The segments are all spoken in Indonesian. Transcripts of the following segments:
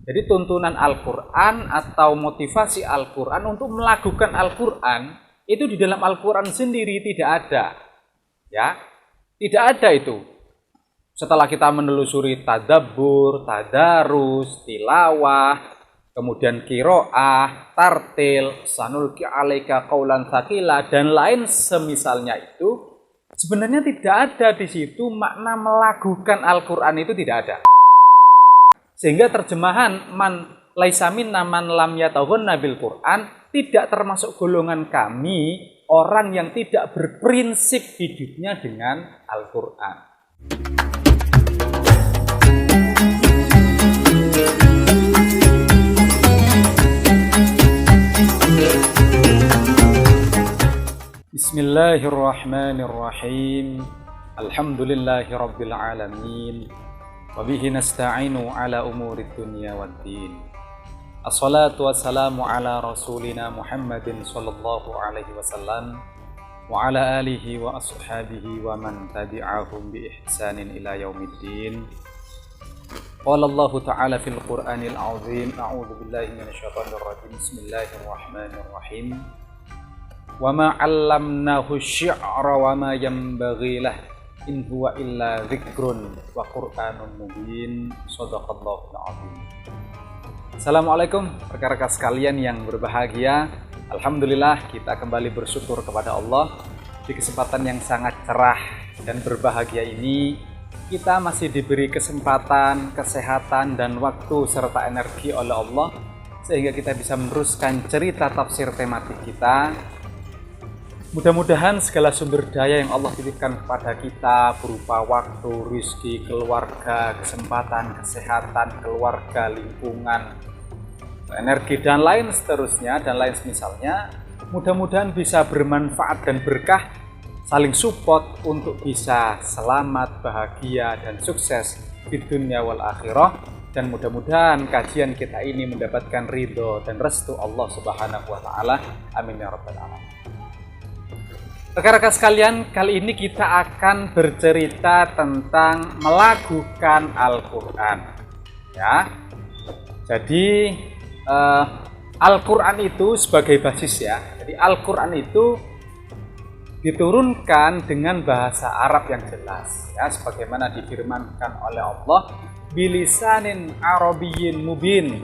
Jadi tuntunan Al-Quran atau motivasi Al-Quran untuk melakukan Al-Quran itu di dalam Al-Quran sendiri tidak ada. Ya, tidak ada itu. Setelah kita menelusuri tadabbur, tadarus, tilawah, kemudian qiraah, tartil, sanulqi 'alaika qaulan tsaqila dan lain semisalnya itu, sebenarnya tidak ada di situ makna melakukan Al-Quran itu tidak ada. Sehingga terjemahan man laisa minna man lam yataghanna bil Quran tidak termasuk golongan kami orang yang tidak berprinsip hidupnya dengan Al-Quran. Bismillahirrahmanirrahim. Alhamdulillahirabbil alamin. Wa bihi nasta'inu ala umurid dunya waddin. Assalatu wassalamu ala rasulina Muhammadin sallallahu alaihi wasallam wa ala alihi wa ashabihi wa man tabi'ahum bi ihsanin ila yaumiddin. Qala Allah ta'ala fil Qur'anil azim, a'udzu billahi minasyaitonir rajim. Bismillahirrahmanirrahim. Wa ma 'allamnahu asy-syi'ra wa ma yanbaghi lahu in huwa illa dzikrun wa qur'anun mubin. Shadaqallahul azim. Assalamualaikum rekan-rekan sekalian yang berbahagia. Alhamdulillah kita kembali bersyukur kepada Allah di kesempatan yang sangat cerah dan berbahagia ini. Kita masih diberi kesempatan, kesehatan dan waktu serta energi oleh Allah sehingga kita bisa meneruskan cerita tafsir tematik kita. Mudah-mudahan segala sumber daya yang Allah titipkan kepada kita berupa waktu, rezeki, keluarga, kesempatan, kesehatan, keluarga, lingkungan, energi dan lain seterusnya dan lain semisalnya, mudah-mudahan bisa bermanfaat dan berkah, saling support untuk bisa selamat, bahagia dan sukses di dunia wal akhirah. Dan mudah-mudahan kajian kita ini mendapatkan ridho dan restu Allah Subhanahu wa taala. Amin ya rabbal alamin. Rekan-rekan sekalian, kali ini kita akan bercerita tentang melakukan Al-Quran. Ya, jadi Al-Quran itu sebagai basis ya. Jadi Al-Quran itu diturunkan dengan bahasa Arab yang jelas. Ya, sebagaimana difirmankan oleh Allah, bilisanin arabiyyin mubin.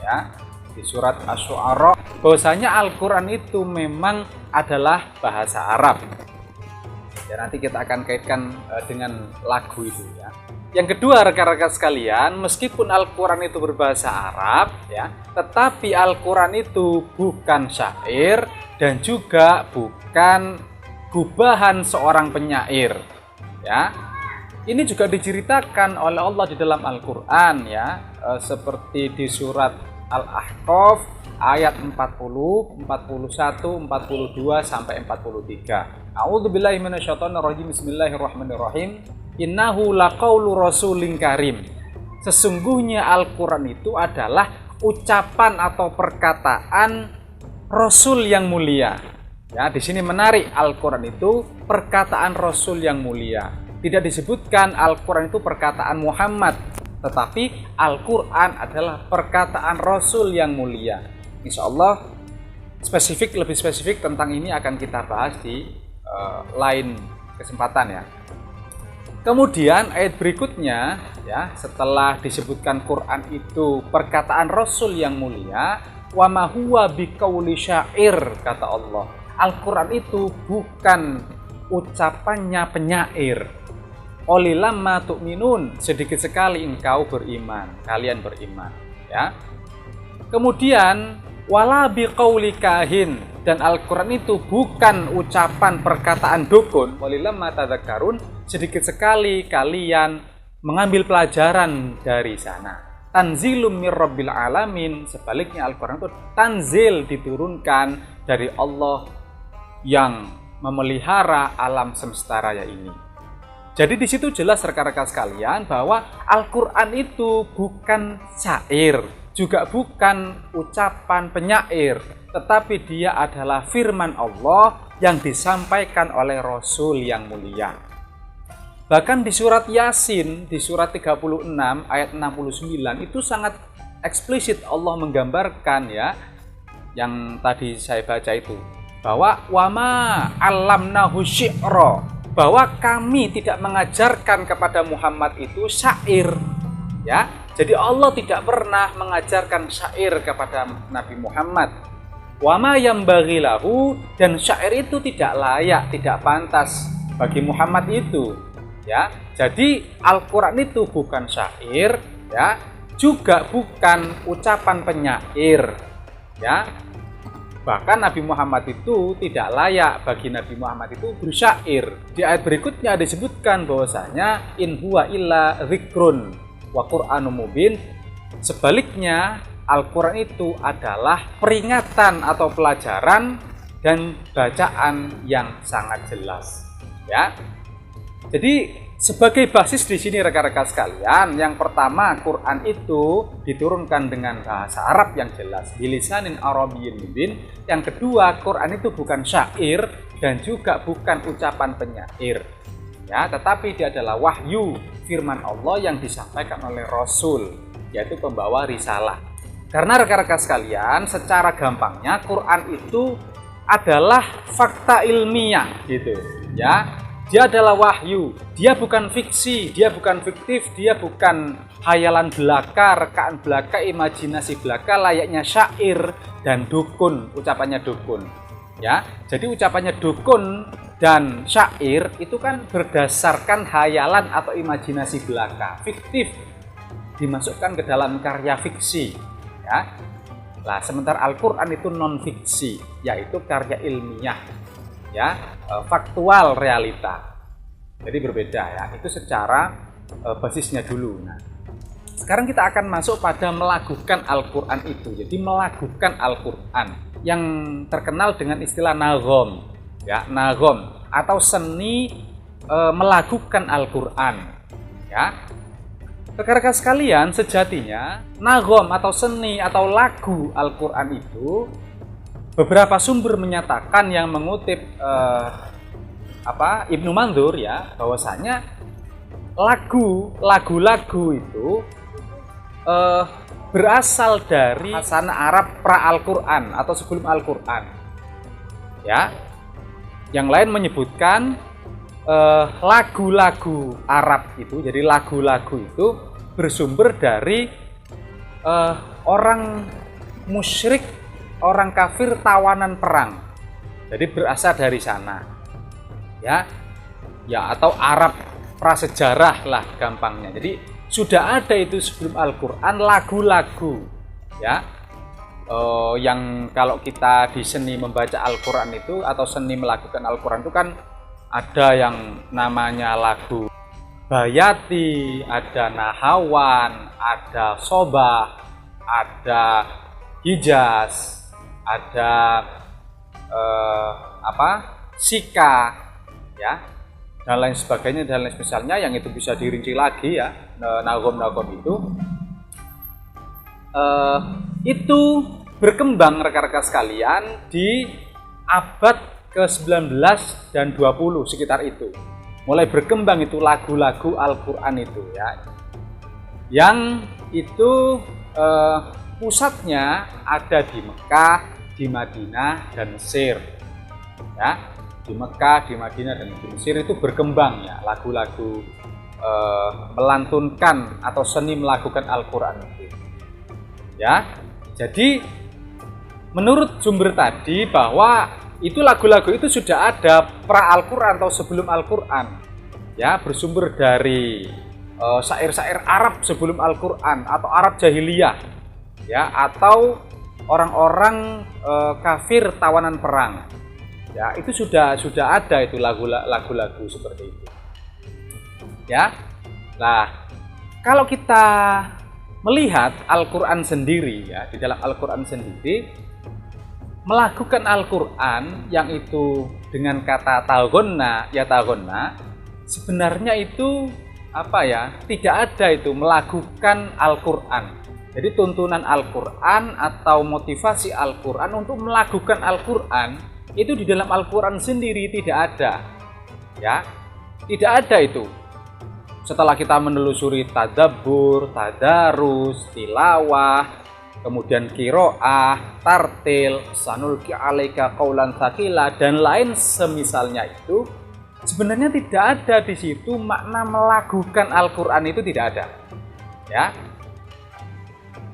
Ya, di surat Asy-Syu'ara bahwasanya Al-Quran itu memang adalah bahasa Arab. Ya, nanti kita akan kaitkan dengan lagu itu ya. Yang kedua rekan-rekan sekalian, meskipun Al-Quran itu berbahasa Arab ya, tetapi Al-Quran itu bukan syair dan juga bukan gubahan seorang penyair ya. Ini juga diceritakan oleh Allah di dalam Al-Quran ya, seperti di surat Al-Ahqaf ayat 40, 41, 42 sampai 43. A'udzubillahi minasyaitonir rajim. Bismillahirrahmanirrahim. Innahu laqaulu rasulin karim. Sesungguhnya Al-Qur'an itu adalah ucapan atau perkataan Rasul yang mulia. Ya, di sini menarik, Al-Qur'an itu perkataan Rasul yang mulia. Tidak disebutkan Al-Qur'an itu perkataan Muhammad, tetapi Al-Quran adalah perkataan Rasul yang mulia. Insya Allah lebih spesifik tentang ini akan kita bahas di lain kesempatan ya. Kemudian ayat berikutnya ya, setelah disebutkan Quran itu perkataan Rasul yang mulia, wa ma huwa biqauli syair, kata Allah. Al-Quran itu bukan ucapannya penyair. Qalilam ma tu'minun, sedikit sekali engkau beriman, kalian beriman ya. Kemudian wala biqauli kahin, dan Al-Qur'an itu bukan ucapan perkataan dukun. Qalilam ma tadzakkarun, sedikit sekali kalian mengambil pelajaran dari sana. Tanzilum mir rabbil alamin, sebaliknya Al-Qur'an itu tanzil, diturunkan dari Allah yang memelihara alam semesta raya ini. Jadi di situ jelas rekan-rekan sekalian bahwa Al-Quran itu bukan syair, juga bukan ucapan penyair, tetapi dia adalah firman Allah yang disampaikan oleh Rasul yang mulia. Bahkan di surat Yasin, di surat 36 ayat 69 itu sangat eksplisit Allah menggambarkan ya, yang tadi saya baca itu, bahwa wama alamnahu syi'ra, bahwa kami tidak mengajarkan kepada Muhammad itu syair ya. Jadi Allah tidak pernah mengajarkan syair kepada Nabi Muhammad. Wama yambaghi lahu, dan syair itu tidak layak, tidak pantas bagi Muhammad itu ya. Jadi Al-Qur'an itu bukan syair ya, juga bukan ucapan penyair ya. Bahkan Nabi Muhammad itu tidak layak bagi Nabi Muhammad itu bersyair. Di ayat berikutnya disebutkan bahwasanya in huwa illa dzikrun wa qur'anum mubin. Sebaliknya Al-Qur'an itu adalah peringatan atau pelajaran dan bacaan yang sangat jelas ya. Jadi sebagai basis di sini rekan-rekan sekalian, yang pertama Quran itu diturunkan dengan bahasa Arab yang jelas, bilisanin arabiyyin mubin. Yang kedua, Quran itu bukan syair dan juga bukan ucapan penyair ya, tetapi dia adalah wahyu, firman Allah yang disampaikan oleh Rasul, yaitu pembawa risalah. Karena rekan-rekan sekalian, secara gampangnya Quran itu adalah fakta ilmiah gitu ya. Dia adalah wahyu, dia bukan fiksi, dia bukan fiktif, dia bukan hayalan belaka, rekaan belaka, imajinasi belaka layaknya syair dan dukun, ucapannya dukun. Ya, jadi ucapannya dukun dan syair itu kan berdasarkan hayalan atau imajinasi belaka, fiktif, dimasukkan ke dalam karya fiksi. Ya, nah sementara Al-Quran itu non fiksi, yaitu karya ilmiah. Ya, faktual realita. Jadi berbeda ya, itu secara basisnya dulu. Nah, sekarang kita akan masuk pada melakukan Al-Quran itu. Jadi melakukan Al-Quran yang terkenal dengan istilah naghom ya, naghom atau seni melakukan Al-Quran ya. Rekan-rekan sekalian, sejatinya naghom atau seni atau lagu Al-Quran itu, beberapa sumber menyatakan yang mengutip Ibnu Mandzur ya, bahwasanya lagu-lagu itu berasal dari bahasa Arab pra Al-Quran atau sebelum Al-Quran ya. Yang lain menyebutkan lagu-lagu Arab itu, jadi lagu-lagu itu bersumber dari orang musyrik, orang kafir tawanan perang. Jadi berasal dari sana ya atau Arab prasejarah lah gampangnya. Jadi sudah ada itu sebelum Al-Quran lagu-lagu ya, yang kalau kita di seni membaca Al-Quran itu atau seni melakukan Al-Quran itu kan ada yang namanya lagu Bayati, ada Nahawan, ada Sobah, ada Hijaz, ada Sika ya, dan lain sebagainya dan lain misalnya, yang itu bisa dirinci lagi ya, naghom itu berkembang rekan-rekan sekalian di abad ke-19 dan 20 sekitar itu. Mulai berkembang itu lagu-lagu Al-Quran itu ya, yang itu pusatnya ada di Mekah, di Madinah dan Mesir ya. Di Mekah, di Madinah dan di Mesir itu berkembang ya lagu-lagu melantunkan atau seni melakukan Al-Quran itu ya. Jadi menurut sumber tadi bahwa itu lagu-lagu itu sudah ada pra Al-Quran atau sebelum Al-Quran ya, bersumber dari syair-syair Arab sebelum Al-Quran atau Arab jahiliyah ya, atau orang-orang kafir tawanan perang ya. Itu sudah ada itu lagu-lagu seperti itu ya. Nah, kalau kita melihat Al-Quran sendiri ya, di dalam Al-Quran sendiri melakukan Al-Quran yang itu dengan kata taghonna ya, taghonna sebenarnya itu tidak ada itu melakukan Al-Quran. Jadi tuntunan Al-Quran atau motivasi Al-Quran untuk melakukan Al-Quran itu di dalam Al-Quran sendiri tidak ada ya, tidak ada itu. setelah kita menelusuri tadabbur, tadarus, tilawah, kemudian qiraah, tartil, sanulqi 'alaika qaulan tsaqila dan lain semisalnya itu, sebenarnya tidak ada di situ makna melagukan Al-Qur'an, itu tidak ada. Ya.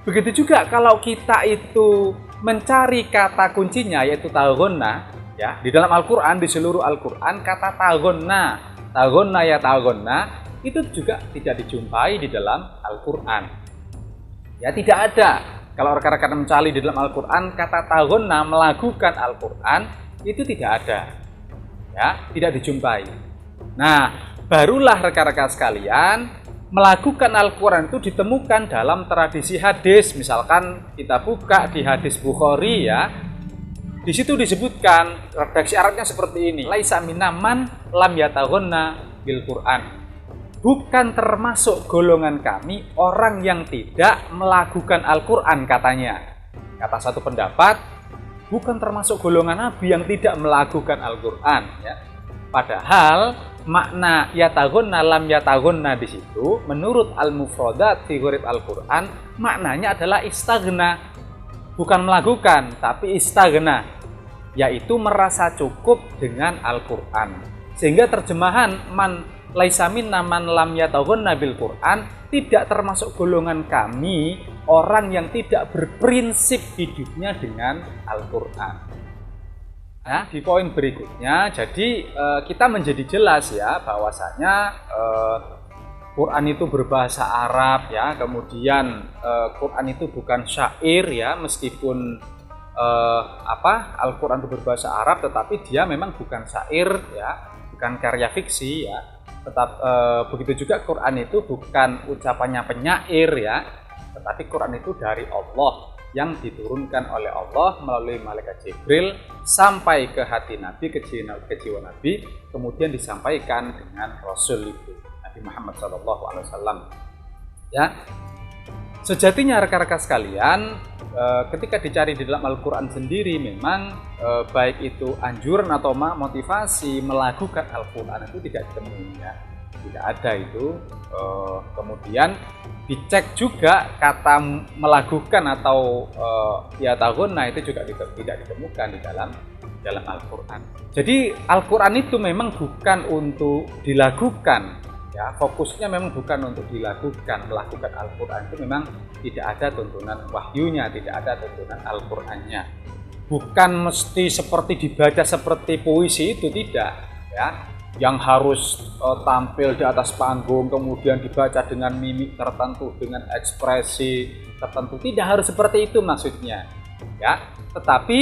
Begitu juga kalau kita itu mencari kata kuncinya yaitu taghonna, ya, di dalam Al-Qur'an, di seluruh Al-Qur'an kata taghonna ya taghonna itu juga tidak dijumpai di dalam Al-Qur'an. Ya, tidak ada. Kalau rekan-rekan mencari di dalam Al-Qur'an kata taghonna melagukan Al-Qur'an itu tidak ada. Ya, tidak dijumpai. Nah, barulah rekan-rekan sekalian, melagukan Al-Qur'an itu ditemukan dalam tradisi hadis. Misalkan kita buka di hadis Bukhari, ya. Di situ disebutkan redaksi Arabnya seperti ini. Laisa minna man lam yataghonna bil Qur'an. Bukan termasuk golongan kami orang yang tidak melagukan Al-Qur'an, katanya. Kata satu pendapat, bukan termasuk golongan nabi yang tidak melagukan Al-Qur'an, ya. Padahal makna yataghonna lam yataghonna di situ menurut al-mufradat fi ghurib Al-Qur'an maknanya adalah istaghna. Bukan melagukan, tapi istaghna, yaitu merasa cukup dengan Al-Qur'an. Sehingga terjemahan man laisa minna man lam yataghonna bil Qur'an tidak termasuk golongan kami orang yang tidak berprinsip hidupnya dengan Al-Qur'an. Nah, di poin berikutnya, jadi kita menjadi jelas ya bahwasanya Quran itu berbahasa Arab, ya, kemudian Quran itu bukan syair, ya, meskipun Al-Quran itu berbahasa Arab, tetapi dia memang bukan syair, ya, bukan karya fiksi, ya. Begitu juga Quran itu bukan ucapannya penyair, ya, tetapi Quran itu dari Allah yang diturunkan oleh Allah melalui malaikat Jibril sampai ke hati Nabi, ke jiwa Nabi, kemudian disampaikan dengan Rasul itu Nabi Muhammad SAW. Ya, sejatinya rekan-rekan sekalian, ketika dicari di dalam Al-Quran sendiri, memang baik itu anjuran atau motivasi melakukan Al-Quran itu tidak ditemui, ya. Tidak ada itu. Kemudian dicek juga kata melagukan atau yataghonna itu juga tidak ditemukan di dalam Al-Quran. Jadi Al-Quran itu memang bukan untuk dilakukan, ya, fokusnya memang bukan untuk dilakukan. Melakukan Al-Quran itu memang tidak ada tuntunan wahyunya, tidak ada tuntunan Al-Qurannya. Bukan mesti seperti dibaca seperti puisi, itu tidak, ya, yang harus tampil di atas panggung kemudian dibaca dengan mimik tertentu, dengan ekspresi tertentu. Tidak harus seperti itu maksudnya, ya. Tetapi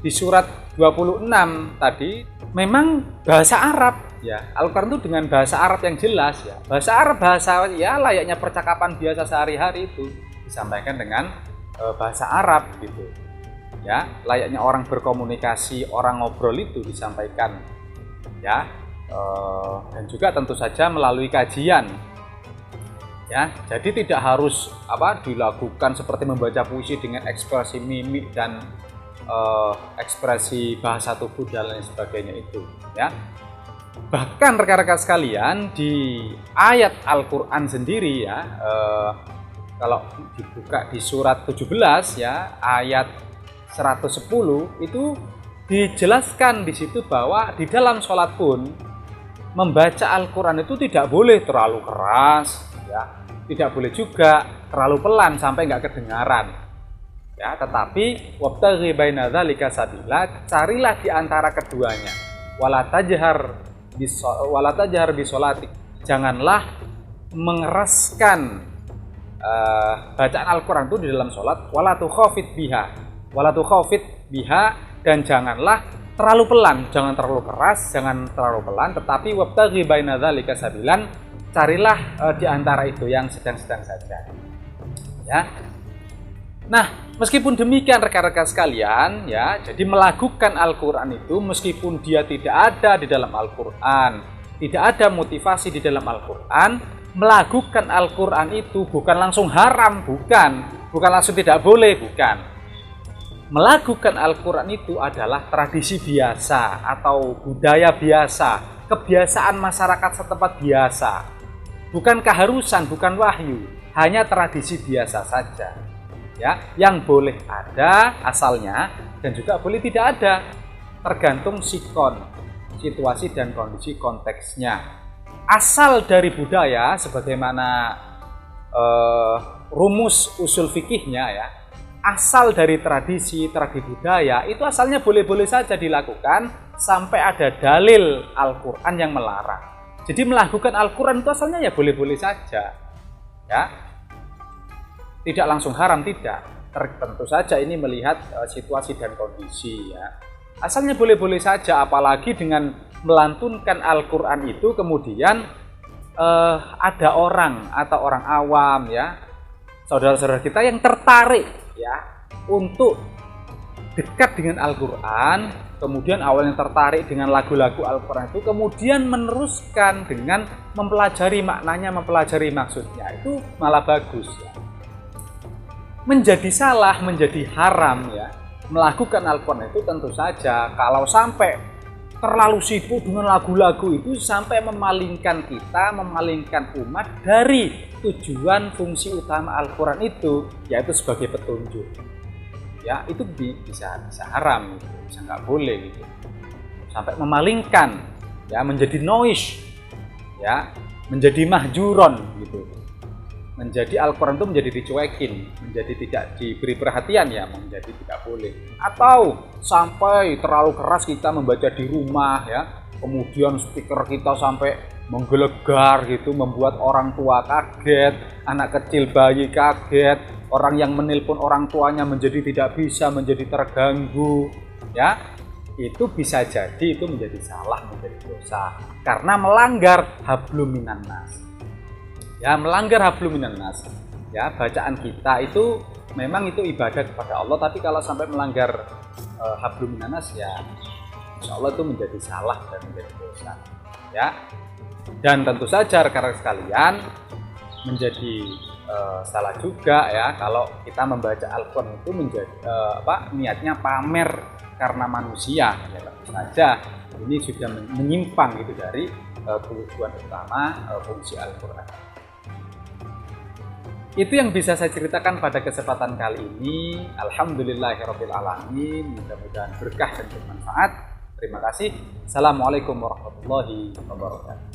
di surat 26 tadi memang bahasa Arab, ya. Al-Quran itu dengan bahasa Arab yang jelas, ya. Bahasa Arab, bahasa, ya, layaknya percakapan biasa sehari-hari itu disampaikan dengan bahasa Arab gitu, ya. Layaknya orang berkomunikasi, orang ngobrol itu disampaikan, ya, dan juga tentu saja melalui kajian, ya. Jadi tidak harus dilakukan seperti membaca puisi dengan ekspresi mimik dan ekspresi bahasa tubuh dan lain sebagainya itu, ya. Bahkan rekan-rekan sekalian, di ayat Al-Quran sendiri, ya, kalau dibuka di surat 17, ya, ayat 110 itu dijelaskan di situ bahwa di dalam sholat pun membaca Al-Quran itu tidak boleh terlalu keras, ya, tidak boleh juga terlalu pelan sampai nggak kedengaran, ya. Tetapi wabtaghi baina dzalika sabila, carilah di antara keduanya. Wala tajhar bisolatik, janganlah mengeraskan bacaan Al-Quran itu di dalam sholat. Wala tukhafit biha, dan janganlah terlalu pelan, jangan terlalu keras, jangan terlalu pelan, tetapi wabtaghi baina dzalika sabilan, carilah di antara itu yang sedang-sedang saja, ya. Nah, meskipun demikian rekan-rekan sekalian, ya, jadi melakukan Al-Quran itu meskipun dia tidak ada di dalam Al-Quran, tidak ada motivasi di dalam Al-Quran, melakukan Al-Quran itu bukan langsung haram, bukan langsung tidak boleh, bukan. Melakukan Al-Quran itu adalah tradisi biasa atau budaya biasa kebiasaan masyarakat setempat biasa, bukan keharusan, bukan wahyu, hanya tradisi biasa saja. Ya, yang boleh ada asalnya dan juga boleh tidak ada, tergantung sikon, situasi dan kondisi konteksnya. Asal dari budaya sebagaimana rumus usul fikihnya ya, asal dari tradisi budaya itu asalnya boleh-boleh saja dilakukan sampai ada dalil Al-Quran yang melarang. Jadi melakukan Al-Quran itu asalnya ya boleh-boleh saja ya, tidak langsung haram, tidak. Tentu saja ini melihat situasi dan kondisi ya, asalnya boleh-boleh saja. Apalagi dengan melantunkan Al-Quran itu kemudian ada orang atau orang awam ya, saudara-saudara kita yang tertarik ya untuk dekat dengan Al-Quran, kemudian awalnya tertarik dengan lagu-lagu Al-Quran itu, kemudian meneruskan dengan mempelajari maknanya, mempelajari maksudnya, itu malah bagus ya. Menjadi salah, menjadi haram ya melakukan Al-Quran itu tentu saja kalau sampai terlalu sibuk dengan lagu-lagu itu sampai memalingkan kita, memalingkan umat dari tujuan fungsi utama Al-Quran itu, yaitu sebagai petunjuk. Ya, itu bisa haram gitu, bisa nggak boleh gitu. Sampai memalingkan ya, menjadi noise ya, menjadi mahjuron gitu. Menjadi Al-Quran itu menjadi dicuekin, menjadi tidak diberi perhatian ya, menjadi tidak boleh. Atau sampai terlalu keras kita membaca di rumah ya, kemudian speaker kita sampai menggelegar gitu, membuat orang tua kaget, anak kecil bayi kaget, orang yang menelpon orang tuanya menjadi tidak bisa, menjadi terganggu ya. Itu bisa jadi itu menjadi salah, menjadi dosa karena melanggar hablum minan nas. Ya, melanggar hablum minan nas. Ya, bacaan kita itu memang itu ibadah kepada Allah, tapi kalau sampai melanggar hablum minan nas ya insya Allah itu menjadi salah dan menjadi dosa. Ya. Dan tentu saja rekan-rekan sekalian menjadi salah juga ya kalau kita membaca Al-Quran itu menjadi niatnya pamer karena manusia. Ya, tentu saja ini sudah menyimpang gitu dari tujuan utama fungsi Al-Quran. Itu yang bisa saya ceritakan pada kesempatan kali ini. Alhamdulillahirabbil alamin. Mudah-mudahan berkah dan bermanfaat. Terima kasih. Assalamualaikum warahmatullahi wabarakatuh.